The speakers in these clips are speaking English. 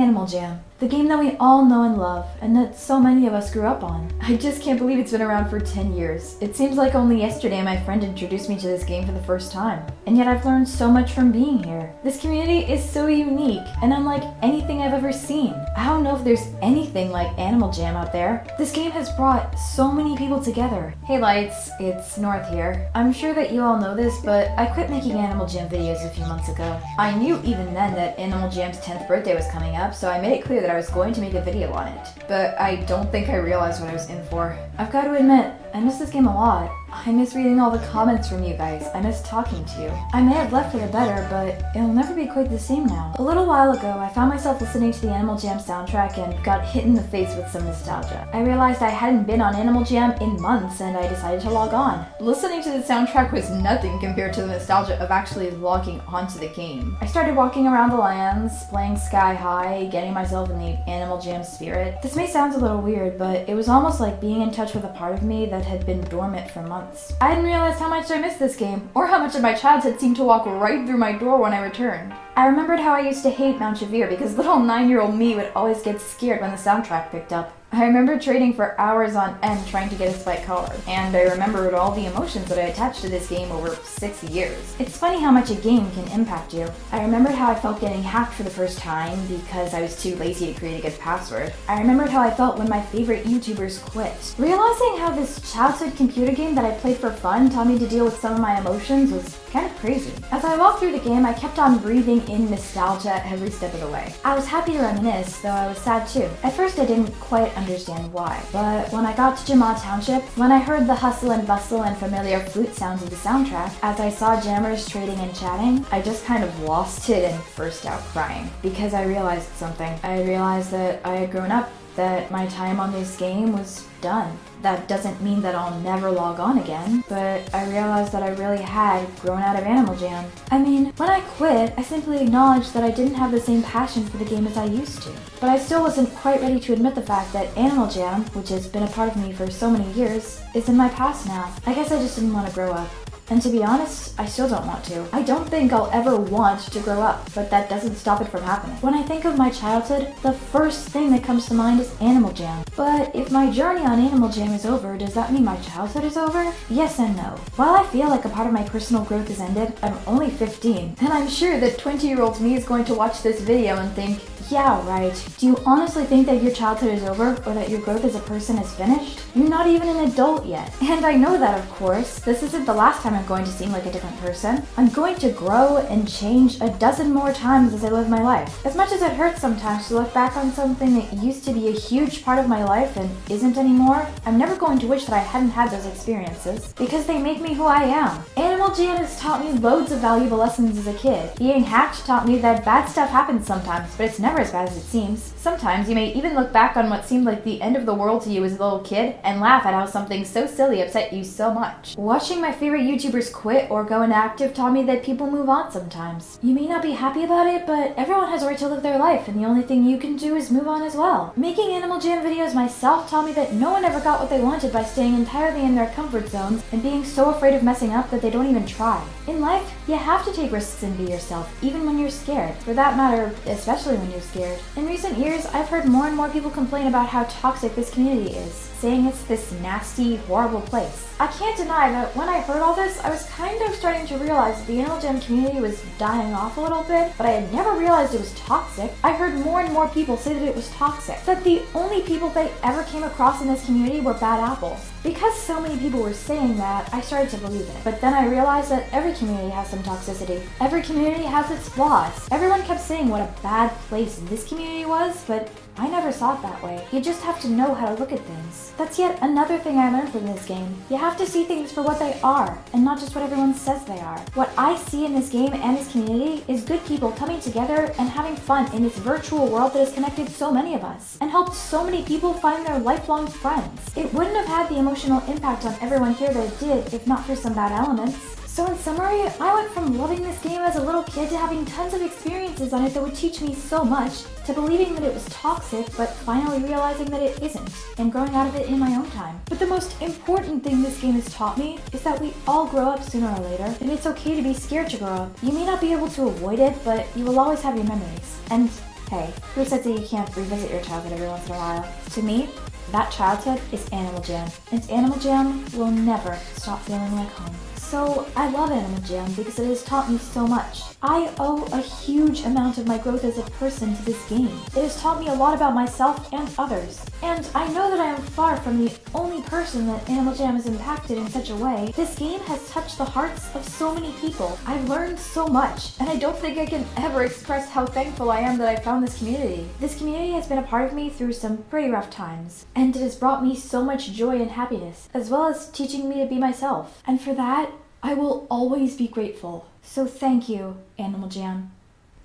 Animal Jam, the game that we all know and love, and that so many of us grew up on. I just can't believe it's been around for 10 years. It seems like only yesterday my friend introduced me to this game for the first time. And yet I've learned so much from being here. This community is so unique and unlike anything I've ever seen. I don't know if there's anything like Animal Jam out there. This game has brought so many people together. Hey Lights, it's North here. I'm sure that you all know this, but I quit making Animal Jam videos a few months ago. I knew even then that Animal Jam's 10th birthday was coming up, so I made it clear that I was going to make a video on it. But I don't think I realized what I was in for. I've got to admit, I miss this game a lot. I miss reading all the comments from you guys. I miss talking to you. I may have left for the better, but it'll never be quite the same now. A little while ago, I found myself listening to the Animal Jam soundtrack and got hit in the face with some nostalgia. I realized I hadn't been on Animal Jam in months and I decided to log on. Listening to the soundtrack was nothing compared to the nostalgia of actually logging onto the game. I started walking around the lands, playing Sky High, getting myself in the Animal Jam spirit. This may sound a little weird, but it was almost like being in touch with a part of me that had been dormant for months. I hadn't realized how much I missed this game, or how much of my childhood seemed to walk right through my door when I returned. I remembered how I used to hate Mount Shavir because little 9-year-old me would always get scared when the soundtrack picked up. I remember trading for hours on end trying to get a spike collar, and I remembered all the emotions that I attached to this game over 6 years. It's funny how much a game can impact you. I remembered how I felt getting hacked for the first time because I was too lazy to create a good password. I remembered how I felt when my favorite YouTubers quit. Realizing how this childhood computer game that I played for fun taught me to deal with some of my emotions was kind of crazy. As I walked through the game, I kept on breathing in nostalgia every step of the way. I was happy to reminisce, though I was sad too. At first I didn't quite understand why, but when I got to Jamaa Township, when I heard the hustle and bustle and familiar flute sounds of the soundtrack, as I saw jammers trading and chatting, I just kind of lost it and burst out crying. Because I realized something. I realized that I had grown up, that my time on this game was done. That doesn't mean that I'll never log on again, but I realized that I really had grown out of Animal Jam. I mean, when I quit, I simply acknowledged that I didn't have the same passion for the game as I used to. But I still wasn't quite ready to admit the fact that Animal Jam, which has been a part of me for so many years, is in my past now. I guess I just didn't want to grow up. And to be honest, I still don't want to. I don't think I'll ever want to grow up, but that doesn't stop it from happening. When I think of my childhood, the first thing that comes to mind is Animal Jam. But if my journey on Animal Jam is over, does that mean my childhood is over? Yes and no. While I feel like a part of my personal growth is ended, I'm only 15, and I'm sure that 20-year-old me is going to watch this video and think, yeah, right. Do you honestly think that your childhood is over, or that your growth as a person is finished? You're not even an adult yet. And I know that, of course. This isn't the last time I'm going to seem like a different person. I'm going to grow and change a dozen more times as I live my life. As much as it hurts sometimes to look back on something that used to be a huge part of my life and isn't anymore, I'm never going to wish that I hadn't had those experiences, because they make me who I am. Animal Jam has taught me loads of valuable lessons as a kid. Being hacked taught me that bad stuff happens sometimes, but it's never as bad as it seems. Sometimes you may even look back on what seemed like the end of the world to you as a little kid and laugh at how something so silly upset you so much. Watching my favorite YouTubers quit or go inactive taught me that people move on sometimes. You may not be happy about it, but everyone has a right to live their life, and the only thing you can do is move on as well. Making Animal Jam videos myself taught me that no one ever got what they wanted by staying entirely in their comfort zones and being so afraid of messing up that they don't even try. In life, you have to take risks and be yourself, even when you're scared. For that matter, especially when you're scared. In recent years, I've heard more and more people complain about how toxic this community is, saying it's this nasty, horrible place. I can't deny that when I heard all this, I was kind of starting to realize that the Animal Jam community was dying off a little bit, but I had never realized it was toxic. I heard more and more people say that it was toxic, that the only people they ever came across in this community were bad apples. Because so many people were saying that, I started to believe it. But then I realized that every community has some toxicity. Every community has its flaws. Everyone kept saying what a bad place this community was, but I never saw it that way. You just have to know how to look at things. That's yet another thing I learned from this game. You have to see things for what they are, and not just what everyone says they are. What I see in this game and this community is good people coming together and having fun in this virtual world that has connected so many of us, and helped so many people find their lifelong friends. It wouldn't have had the emotional impact on everyone here that it did if not for some bad elements. So in summary, I went from loving this game as a little kid to having tons of experiences on it that would teach me so much, to believing that it was toxic, but finally realizing that it isn't, and growing out of it in my own time. But the most important thing this game has taught me is that we all grow up sooner or later, and it's okay to be scared to grow up. You may not be able to avoid it, but you will always have your memories. And Hey, who said that you can't revisit your childhood every once in a while? To me, that childhood is Animal Jam, and Animal Jam will never stop feeling like home. So I love Animal Jam because it has taught me so much. I owe a huge amount of my growth as a person to this game. It has taught me a lot about myself and others. And I know that I am far from the only person that Animal Jam has impacted in such a way. This game has touched the hearts of so many people. I've learned so much, and I don't think I can ever express how thankful I am that I found this community. This community has been a part of me through some pretty rough times, and it has brought me so much joy and happiness, as well as teaching me to be myself. And for that, I will always be grateful. So thank you, Animal Jam,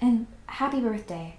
and happy birthday.